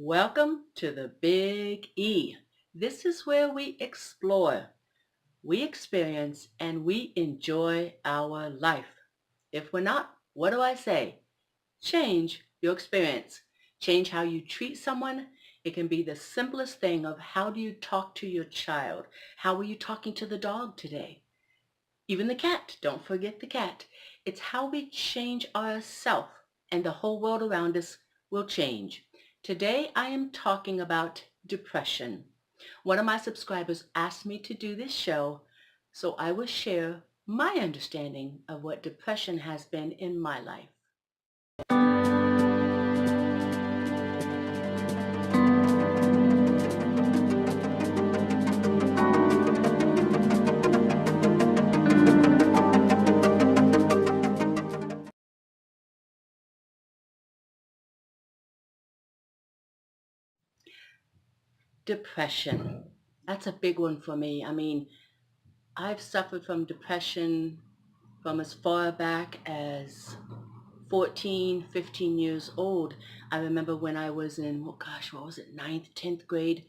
Welcome to the Big E. This is where we explore, we experience, and we enjoy our life. If we're not, what do I say? Change your experience. Change how you treat someone. It can be the simplest thing of how do you talk to your child? How are you talking to the dog today? Even the cat. Don't forget the cat. It's how we change ourselves and the whole world around us will change. Today I am talking about depression. One of my subscribers asked me to do this show, so I will share my understanding of what depression has been in my life. Depression. That's a big one for me. I've suffered from depression from as far back as 14, 15 years old. I remember when I was in, what was it, ninth, 10th grade,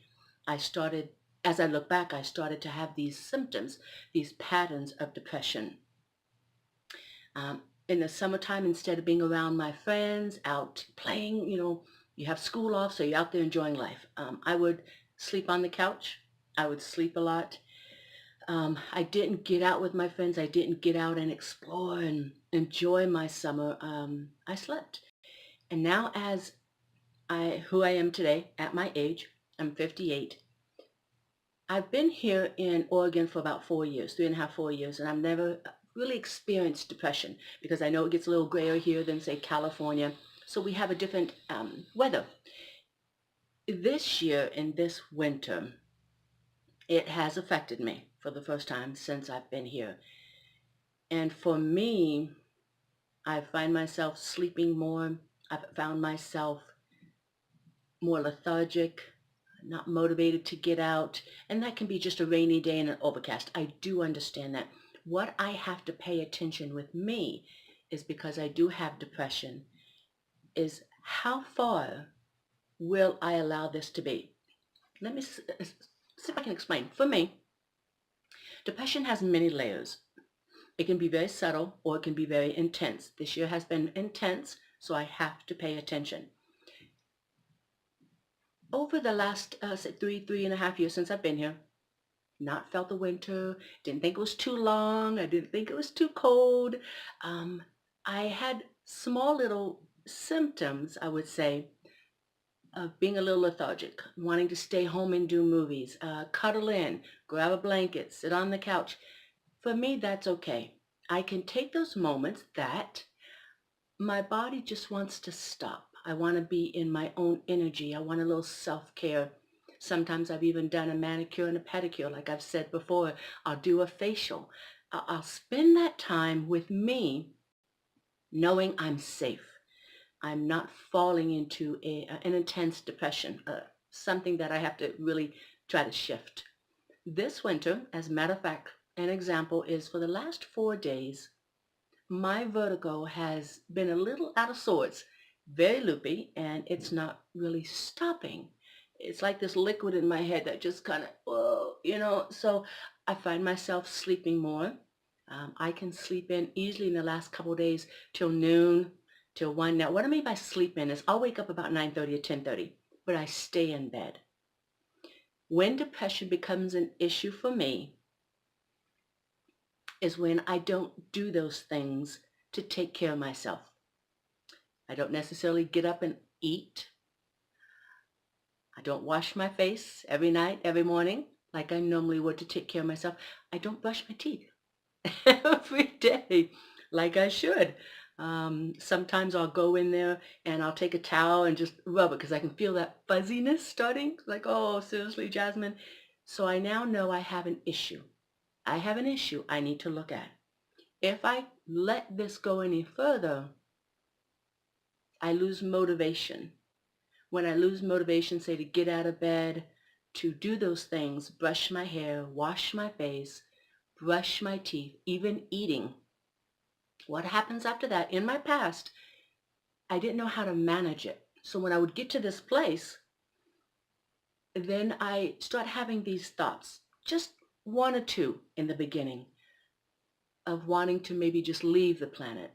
I started, as I look back, I started to have these symptoms, these patterns of depression. In the summertime, instead of being around my friends, out playing, you have school off, so you're out there enjoying life. I would sleep on the couch. I would sleep a lot. I didn't get out with my friends. I didn't get out and explore and enjoy my summer. I slept. And now who I am today, at my age, I'm 58. I've been here in Oregon for about 4 years, 3.5, 4 years, and I've never really experienced depression because I know it gets a little grayer here than, say, California. So we have a different weather. This year, in this winter, it has affected me for the first time since I've been here. And for me, I find myself sleeping more. I've found myself more lethargic, not motivated to get out. And that can be just a rainy day and an overcast. I do understand that. What I have to pay attention with me is, because I do have depression, is how far will I allow this to be? Let me see if I can explain. For me, depression has many layers. It can be very subtle or it can be very intense. This year has been intense, so I have to pay attention. Over the last 3.5 years since I've been here, not felt the winter, didn't think it was too long, I didn't think it was too cold. I had small little symptoms, I would say, of being a little lethargic, wanting to stay home and do movies, cuddle in, grab a blanket, sit on the couch. For me, that's okay. I can take those moments that my body just wants to stop. I want to be in my own energy. I want a little self-care. Sometimes I've even done a manicure and a pedicure. Like I've said before, I'll do a facial. I'll spend that time with me knowing I'm safe. I'm not falling into an intense depression, something that I have to really try to shift. This winter, as a matter of fact, an example is for the last 4 days, my vertigo has been a little out of sorts, very loopy, and it's not really stopping. It's like this liquid in my head that just kind of, so I find myself sleeping more. I can sleep in easily in the last couple of days till noon, till 1. Now, what I mean by sleep in is I'll wake up about 9:30 or 10:30, but I stay in bed. When depression becomes an issue for me is when I don't do those things to take care of myself. I don't necessarily get up and eat. I don't wash my face every night, every morning, like I normally would to take care of myself. I don't brush my teeth every day like I should. Sometimes I'll go in there and I'll take a towel and just rub it because I can feel that fuzziness starting. Like, oh, seriously, Jasmine. So I now know I have an issue. I have an issue I need to look at. If I let this go any further, I lose motivation. When I lose motivation, say to get out of bed, to do those things, brush my hair, wash my face, brush my teeth, even eating. What happens after that? In my past, I didn't know how to manage it. So when I would get to this place, then I start having these thoughts, just one or two in the beginning, of wanting to maybe just leave the planet,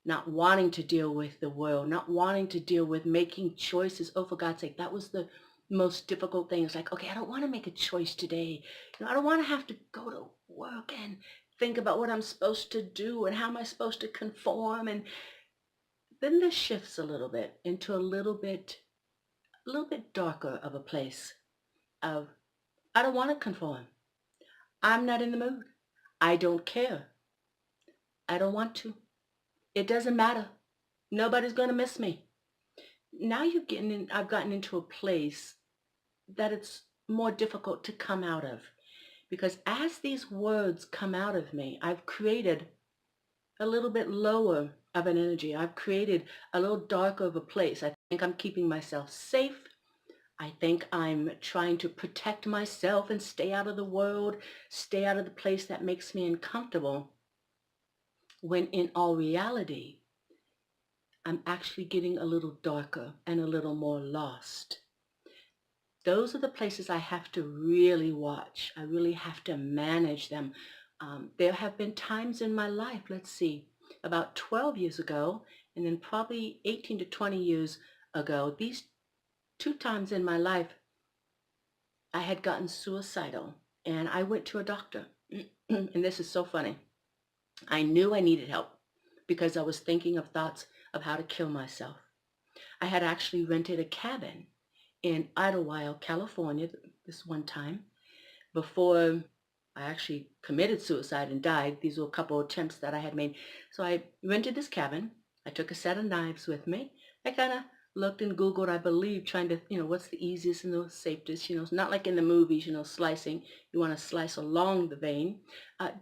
not wanting to deal with the world, not wanting to deal with making choices. Oh, for God's sake, that was the most difficult thing. It's like, okay, I don't want to make a choice today. I don't want to have to go to work and think about what I'm supposed to do and how am I supposed to conform. And then this shifts a little bit into a little bit darker of a place of, I don't want to conform. I'm not in the mood. I don't care. I don't want to. It doesn't matter. Nobody's going to miss me. Now I've gotten into a place that it's more difficult to come out of, because as these words come out of me, I've created a little bit lower of an energy. I've created a little darker of a place. I think I'm keeping myself safe. I think I'm trying to protect myself and stay out of the world, stay out of the place that makes me uncomfortable, when in all reality, I'm actually getting a little darker and a little more lost. Those are the places I have to really watch. I really have to manage them. There have been times in my life, let's see, about 12 years ago, and then probably 18 to 20 years ago, these two times in my life, I had gotten suicidal, and I went to a doctor. And this is so funny. I knew I needed help because I was thinking of thoughts of how to kill myself. I had actually rented a cabin in Idlewild, California, this one time, before I actually committed suicide and died. These were a couple of attempts that I had made. So I rented this cabin. I took a set of knives with me. I kind of looked and Googled, I believe, trying to, what's the easiest and the safest. It's not like in the movies, slicing. You want to slice along the vein.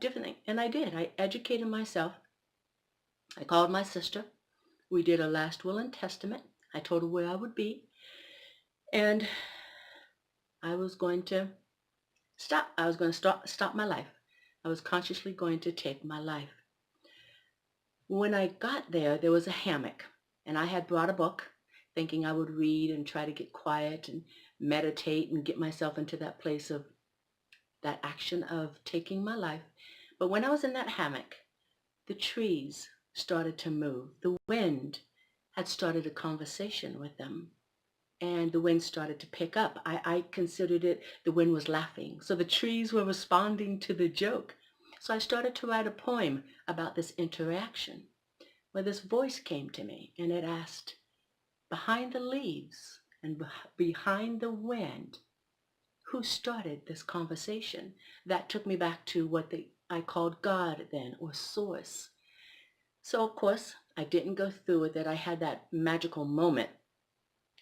Different thing. And I did. I educated myself. I called my sister. We did a last will and testament. I told her where I would be. And I was going to stop. I was going to stop my life. I was consciously going to take my life. When I got there, there was a hammock, and I had brought a book, thinking I would read and try to get quiet and meditate and get myself into that place of that action of taking my life. But when I was in that hammock, the trees started to move. The wind had started a conversation with them. And the wind started to pick up. I considered it, the wind was laughing. So the trees were responding to the joke. So I started to write a poem about this interaction, where this voice came to me and it asked, behind the leaves and behind the wind, who started this conversation? That took me back to what I called God then, or source. So of course, I didn't go through with it. I had that magical moment.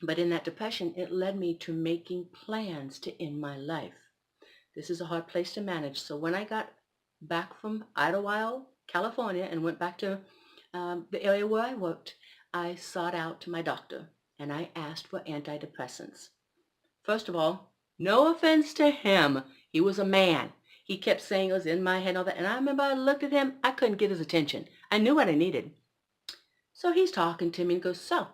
But in that depression, it led me to making plans to end my life. This is a hard place to manage. So when I got back from Idlewild, California, and went back to the area where I worked, I sought out my doctor and I asked for antidepressants. First of all, no offense to him. He was a man. He kept saying it was in my head and all that. And I remember I looked at him. I couldn't get his attention. I knew what I needed. So he's talking to me and goes, so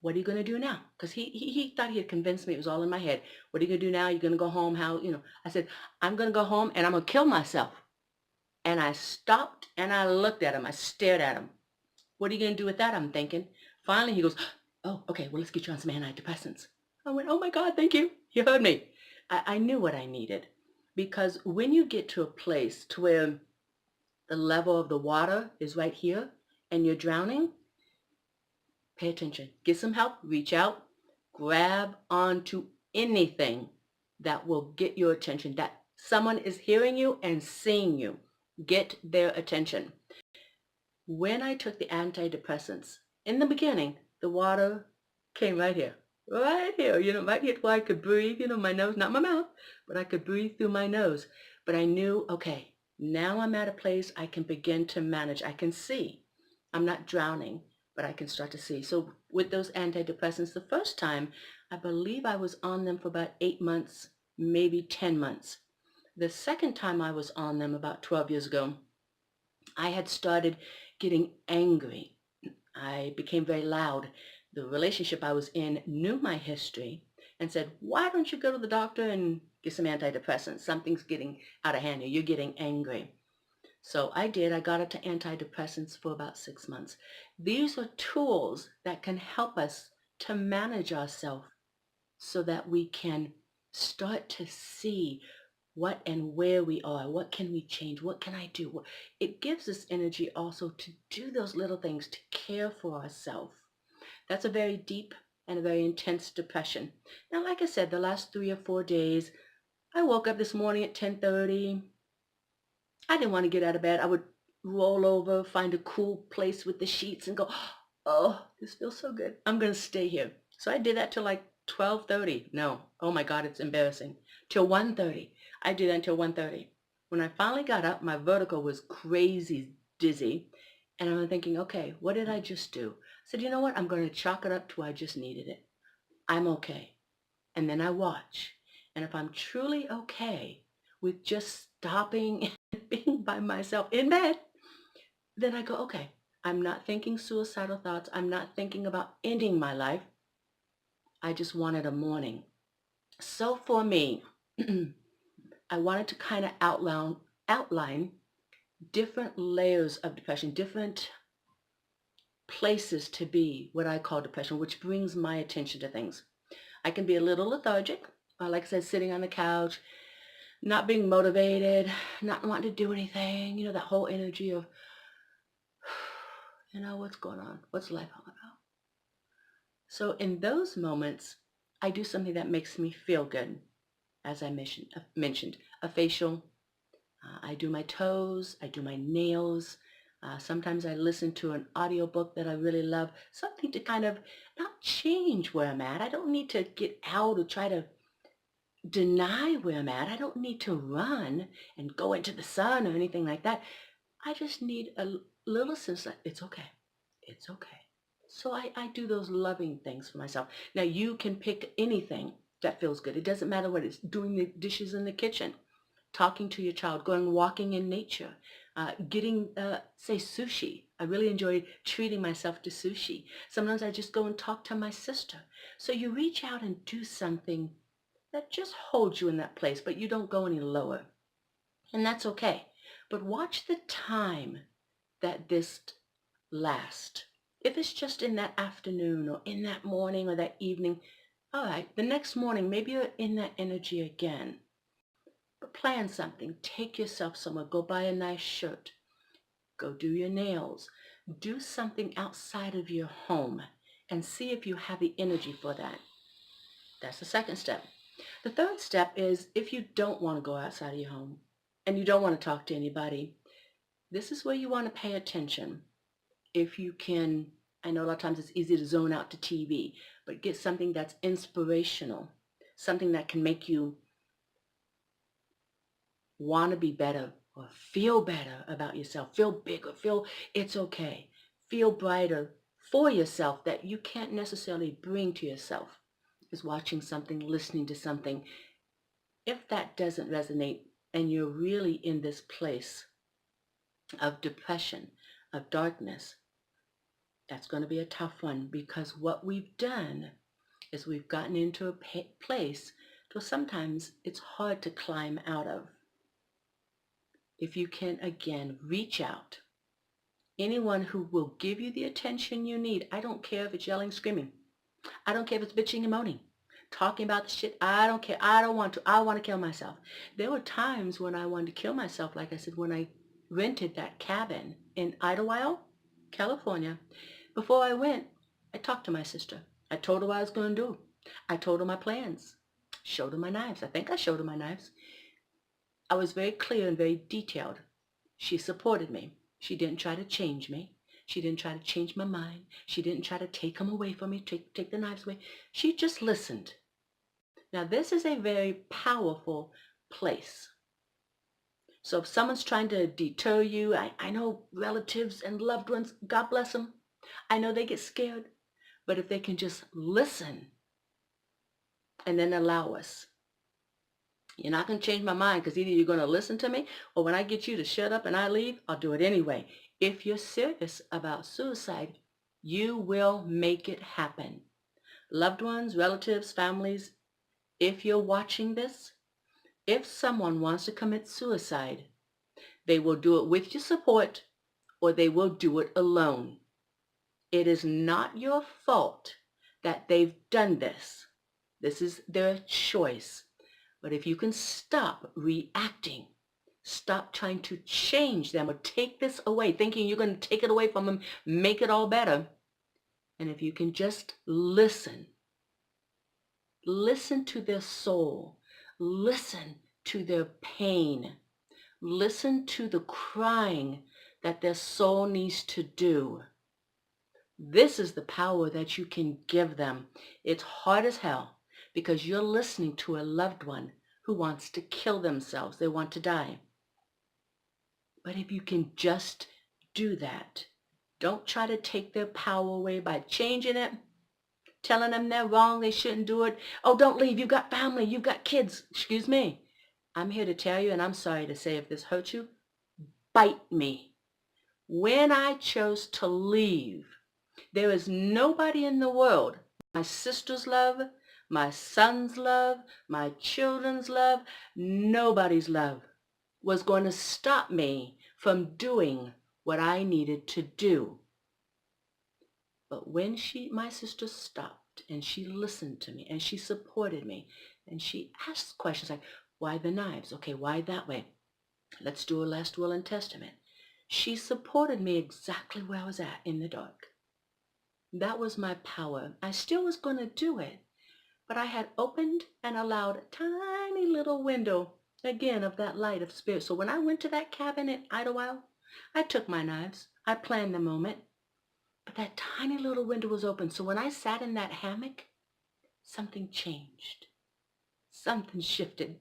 what are you going to do now? Because he thought he had convinced me it was all in my head. What are you going to do now? You're going to go home? I said, I'm going to go home and I'm going to kill myself. And I stopped and I looked at him. I stared at him. What are you going to do with that? I'm thinking. Finally, he goes, oh, okay, well, let's get you on some antidepressants. I went, oh my God, thank you. You heard me. I knew what I needed. Because when you get to a place to where the level of the water is right here and you're drowning, pay attention. Get some help. Reach out. Grab onto anything that will get your attention, that someone is hearing you and seeing you. Get their attention. When I took the antidepressants, in the beginning, the water came right here. Right here, right here where I could breathe, my nose, not my mouth, but I could breathe through my nose. But I knew, okay, now I'm at a place I can begin to manage. I can see. I'm not drowning, but I can start to see. So with those antidepressants, the first time, I believe I was on them for about 8 months, maybe 10 months. The second time I was on them about 12 years ago, I had started getting angry. I became very loud. The relationship I was in knew my history, and said, why don't you go to the doctor and get some antidepressants? Something's getting out of hand here. You're getting angry. So I did. I got into antidepressants for about 6 months. These are tools that can help us to manage ourselves so that we can start to see what and where we are. What can we change? What can I do? It gives us energy also to do those little things, to care for ourselves. That's a very deep and a very intense depression. Now, like I said, the last 3 or 4 days, I woke up this morning at 10:30. I didn't want to get out of bed. I would roll over, find a cool place with the sheets and go, oh, this feels so good. I'm going to stay here. So I did that till like 12:30. No, oh my God, it's embarrassing. Till 1:30. I did that until 1:30. When I finally got up, my vertigo was crazy dizzy. And I'm thinking, okay, what did I just do? I said, you know what? I'm going to chalk it up to I just needed it. I'm okay. And then I watch. And if I'm truly okay with just stopping and being by myself in bed, then I go, okay, I'm not thinking suicidal thoughts. I'm not thinking about ending my life. I just wanted a morning. So for me, I wanted to kind of outline different layers of depression, different places to be what I call depression, which brings my attention to things. I can be a little lethargic, like I said, sitting on the couch, not being motivated, not wanting to do anything, that whole energy of, what's going on? What's life all about? So in those moments, I do something that makes me feel good, as I mentioned a facial. I do my toes, I do my nails. Sometimes I listen to an audiobook that I really love, something to kind of not change where I'm at. I don't need to get out or try to deny where I'm at. I don't need to run and go into the sun or anything like that. I just need a little sense that it's okay. It's okay. So I do those loving things for myself. Now you can pick anything that feels good. It doesn't matter what it's doing, the dishes in the kitchen, talking to your child, going walking in nature, getting, say, sushi. I really enjoy treating myself to sushi. Sometimes I just go and talk to my sister. So you reach out and do something that just holds you in that place, but you don't go any lower. And that's okay. But watch the time that this lasts. If it's just in that afternoon or in that morning or that evening, all right, the next morning, maybe you're in that energy again. But plan something. Take yourself somewhere. Go buy a nice shirt. Go do your nails. Do something outside of your home and see if you have the energy for that. That's the second step. The third step is if you don't want to go outside of your home and you don't want to talk to anybody, this is where you want to pay attention. If you can, I know a lot of times it's easy to zone out to TV, but get something that's inspirational, something that can make you want to be better or feel better about yourself, feel bigger, feel it's okay, feel brighter for yourself that you can't necessarily bring to yourself. Is watching something, listening to something. If that doesn't resonate and you're really in this place of depression, of darkness, that's going to be a tough one because what we've done is we've gotten into a place where sometimes it's hard to climb out of. If you can, again, reach out. Anyone who will give you the attention you need. I don't care if it's yelling, screaming. I don't care if it's bitching and moaning. Talking about the shit. I don't care. I don't want to. I want to kill myself. There were times when I wanted to kill myself, like I said, when I rented that cabin in Idlewild, California. Before I went, I talked to my sister. I told her what I was going to do. I told her my plans. Showed her my knives. I think I showed her my knives. I was very clear and very detailed. She supported me. She didn't try to change me. She didn't try to change my mind. She didn't try to take them away from me, take the knives away. She just listened. Now, this is a very powerful place. So if someone's trying to deter you, I know relatives and loved ones, God bless them. I know they get scared. But if they can just listen and then allow us. You're not going to change my mind because either you're going to listen to me or when I get you to shut up and I leave, I'll do it anyway. If you're serious about suicide, you will make it happen. Loved ones, relatives, families, if you're watching this, if someone wants to commit suicide, they will do it with your support or they will do it alone. It is not your fault that they've done this. This is their choice. But if you can stop reacting, stop trying to change them or take this away, thinking you're going to take it away from them, make it all better. And if you can just listen to their soul, listen to their pain, listen to the crying that their soul needs to do. This is the power that you can give them. It's hard as hell because you're listening to a loved one who wants to kill themselves. They want to die. But if you can just do that, don't try to take their power away by changing it, telling them they're wrong, they shouldn't do it. Oh, don't leave. You've got family. You've got kids. Excuse me. I'm here to tell you, and I'm sorry to say if this hurts you, bite me. When I chose to leave, there is nobody in the world, my sister's love, my son's love, my children's love, nobody's love was going to stop me from doing what I needed to do. But when my sister stopped and she listened to me and she supported me and she asked questions like, why the knives? Okay, why that way? Let's do a last will and testament. She supported me exactly where I was at in the dark. That was my power. I still was going to do it, but I had opened and allowed a tiny little window, again, of that light of spirit. So when I went to that cabin in Idlewild, I took my knives. I planned the moment, but that tiny little window was open. So when I sat in that hammock, something changed. Something shifted.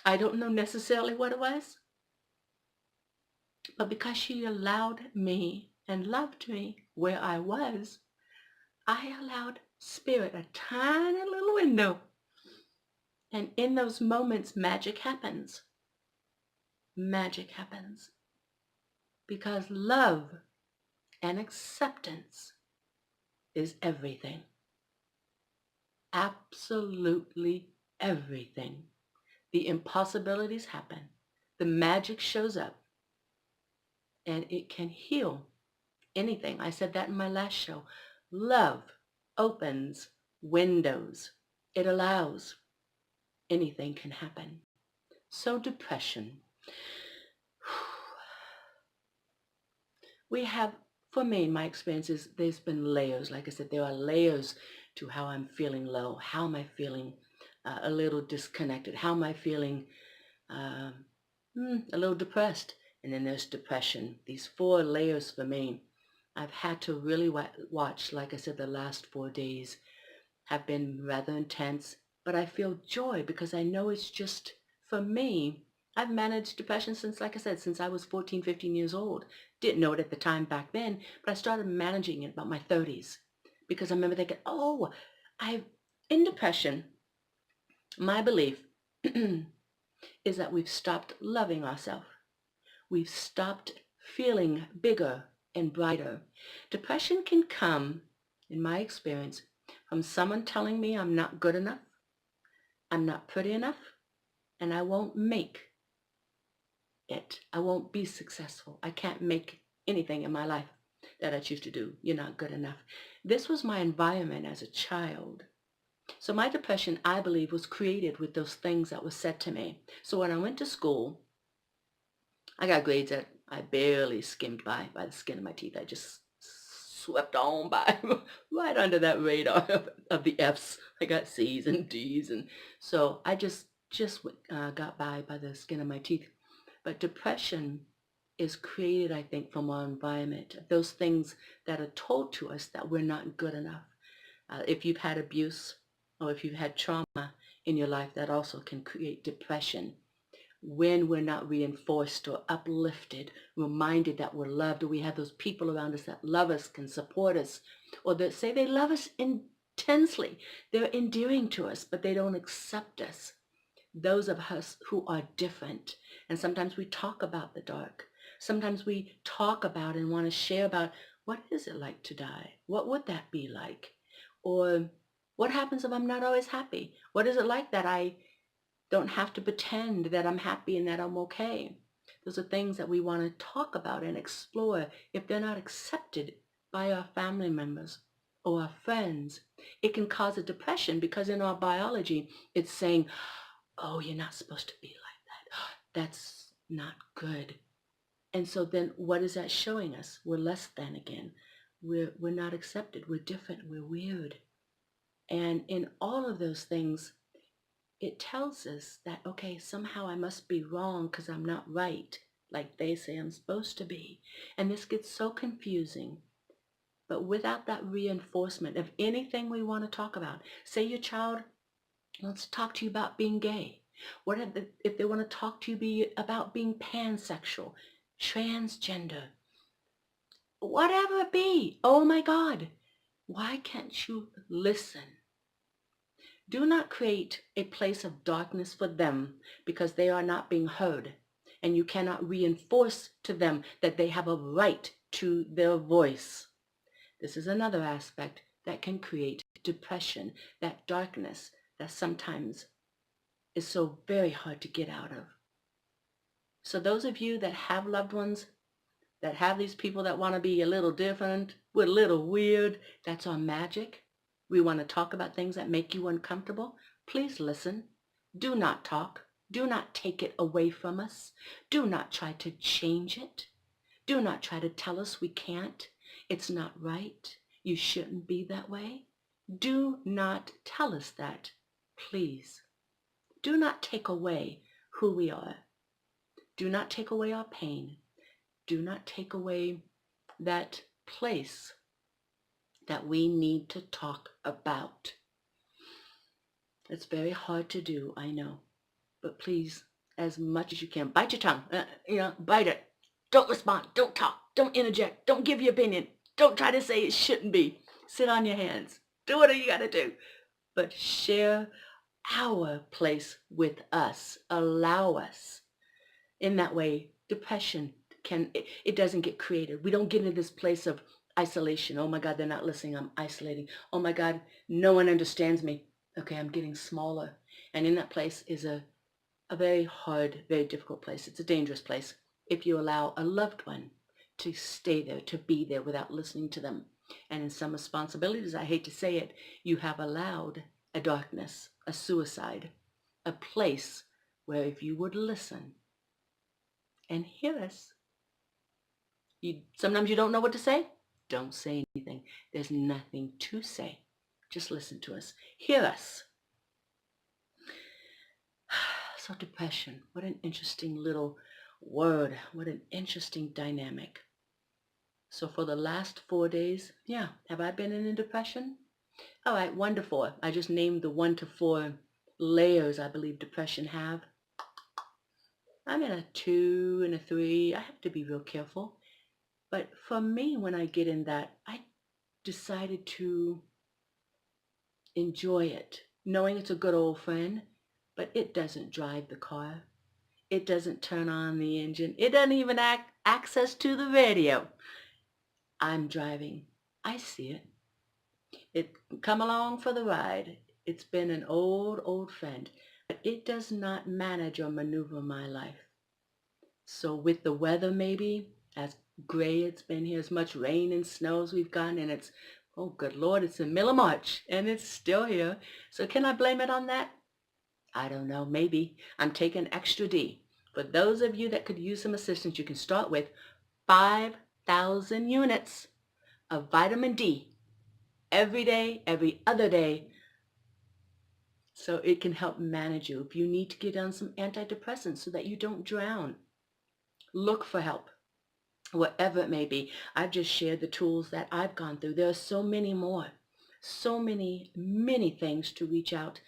I don't know necessarily what it was, but because she allowed me and loved me where I was, I allowed spirit a tiny little window. And in those moments, magic happens. Magic happens. Because love and acceptance is everything. Absolutely everything. The impossibilities happen. The magic shows up. And it can heal anything. I said that in my last show. Love opens windows. It allows. Anything can happen. So depression. We have, for me, my experiences, there's been layers. Like I said, there are layers to how I'm feeling low. How am I feeling a little disconnected? How am I feeling a little depressed? And then there's depression. These 4 layers for me. I've had to really watch, like I said, the last 4 days have been rather intense, but I feel joy because I know it's just, for me, I've managed depression since, like I said, since I was 14, 15 years old. Didn't know it at the time back then, but I started managing it about my 30s because I remember thinking, oh, in depression, my belief is that we've stopped loving ourselves. We've stopped feeling bigger and brighter. Depression can come, in my experience, from someone telling me I'm not good enough, I'm not pretty enough, and I won't make it. I won't be successful. I can't make anything in my life that I choose to do. You're not good enough. This was my environment as a child. So my depression, I believe, was created with those things that were said to me. So when I went to school, I got grades that I barely skimmed by the skin of my teeth. I just swept on by right under that radar of the F's. I got C's and D's, and so I just got by the skin of my teeth. But depression is created, I think, from our environment. Those things that are told to us that we're not good enough. If you've had abuse or if you've had trauma in your life, that also can create depression. When we're not reinforced or uplifted, reminded that we're loved, or we have those people around us that love us, can support us, or that say they love us intensely. They're endearing to us, but they don't accept us. Those of us who are different. And sometimes we talk about the dark. Sometimes we talk about and want to share about what is it like to die? What would that be like? Or what happens if I'm not always happy? What is it like that I don't have to pretend that I'm happy and that I'm okay? Those are things that we want to talk about and explore. If they're not accepted by our family members or our friends, it can cause a depression because in our biology, it's saying, oh, you're not supposed to be like that. That's not good. And so then what is that showing us? We're less than again. We're not accepted. We're different. We're weird. And in all of those things, it tells us that, okay, somehow I must be wrong because I'm not right, like they say I'm supposed to be. And this gets so confusing. But without that reinforcement of anything we want to talk about, say your child wants to talk to you about being gay. What if they want to talk to you about being pansexual, transgender, whatever it be? Oh my God, why can't you listen? Do not create a place of darkness for them because they are not being heard, and you cannot reinforce to them that they have a right to their voice. This is another aspect that can create depression, that darkness that sometimes is so very hard to get out of. So those of you that have loved ones, that have these people that want to be a little different, we're a little weird, that's our magic. We want to talk about things that make you uncomfortable. Please listen. Do not talk. Do not take it away from us. Do not try to change it. Do not try to tell us we can't. It's not right. You shouldn't be that way. Do not tell us that, please. Do not take away who we are. Do not take away our pain. Do not take away that place that we need to talk about. It's very hard to do, I know. But please, as much as you can, bite your tongue. Bite it. Don't respond. Don't talk. Don't interject. Don't give your opinion. Don't try to say it shouldn't be. Sit on your hands. Do whatever you got to do. But share our place with us. Allow us. In that way, depression it doesn't get created. We don't get into this place of isolation. Oh my God, they're not listening. I'm isolating. Oh my God, no one understands me. Okay, I'm getting smaller. And in that place is a very hard, very difficult place. It's a dangerous place if you allow a loved one to stay there, to be there without listening to them. And in some responsibilities, I hate to say it, you have allowed a darkness, a suicide, a place where if you would listen and hear us, sometimes you don't know what to say. Don't say anything. There's nothing to say. Just listen to us. Hear us. So depression, what an interesting little word. What an interesting dynamic. So for the last 4 days, have I been in a depression? All right, 1 to 4. I just named the 1 to 4 layers I believe depression have. I'm in a 2 and a 3. I have to be real careful. But for me, when I get in that, I decided to enjoy it, knowing it's a good old friend, but it doesn't drive the car. It doesn't turn on the engine. It doesn't even access to the radio. I'm driving. I see it. It come along for the ride. It's been an old friend, but it does not manage or maneuver my life. So with the weather maybe, as gray it's been here, as much rain and snow as we've gotten, and it's, oh good Lord, it's the middle of March, and it's still here. So can I blame it on that? I don't know, maybe. I'm taking extra D. For those of you that could use some assistance, you can start with 5,000 units of vitamin D every day, every other day, so it can help manage you. If you need to get on some antidepressants so that you don't drown, look for help. Whatever it may be. I've just shared the tools that I've gone through. There are so many more, so many things to reach out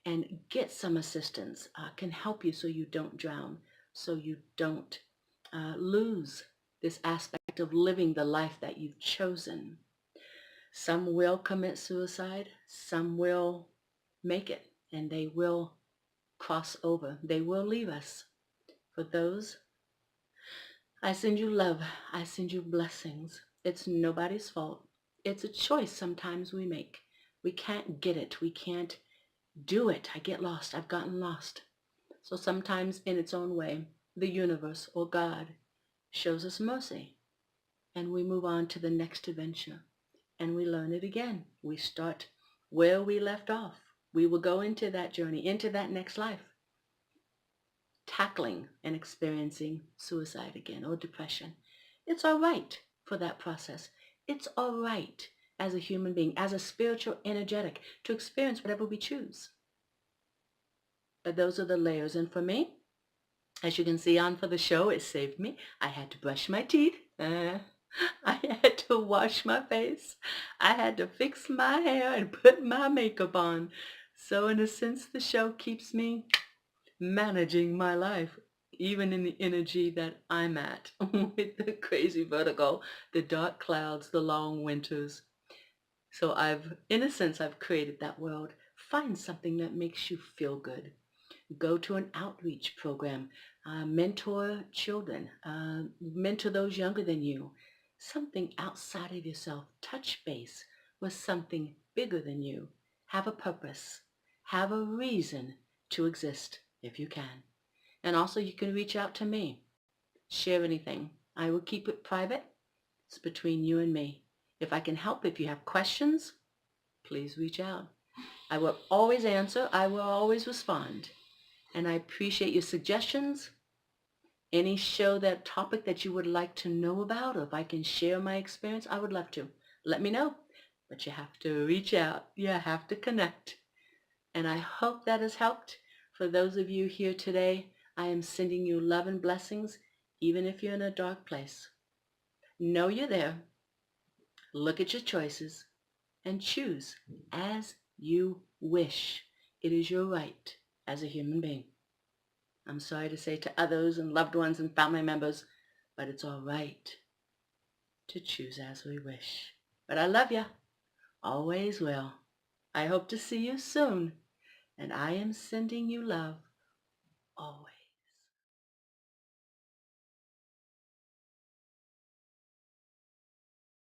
and get some assistance. Can help you so you don't drown, so you don't lose this aspect of living the life that you've chosen. Some will commit suicide, some will make it, and they will cross over. They will leave us. For those I send you love. I send you blessings. It's nobody's fault. It's a choice sometimes we make. We can't get it. We can't do it. I get lost. I've gotten lost. So sometimes in its own way, the universe or God shows us mercy and we move on to the next adventure and we learn it again. We start where we left off. We will go into that journey, into that next life, tackling and experiencing suicide again or depression. It's all right for that process. It's all right as a human being, as a spiritual energetic, to experience whatever we choose. But those are the layers. And for me, as you can see on for the show, it saved me. I had to brush my teeth. I had to wash my face. I had to fix my hair and put my makeup on. So in a sense, the show keeps me managing my life, even in the energy that I'm at, with the crazy vertigo, the dark clouds, the long winters. So in a sense, I've created that world. Find something that makes you feel good. Go to an outreach program, mentor children, mentor those younger than you. Something outside of yourself. Touch base with something bigger than you. Have a purpose. Have a reason to exist if you can. And also you can reach out to me. Share anything. I will keep it private. It's between you and me. If I can help, if you have questions, please reach out. I will always answer. I will always respond. And I appreciate your suggestions. Any show, that topic that you would like to know about, or if I can share my experience, I would love to. Let me know. But you have to reach out. You have to connect. And I hope that has helped. For those of you here today, I am sending you love and blessings, even if you're in a dark place. Know you're there. Look at your choices and choose as you wish. It is your right as a human being. I'm sorry to say to others and loved ones and family members, but it's all right to choose as we wish. But I love you. Always will. I hope to see you soon. And I am sending you love always.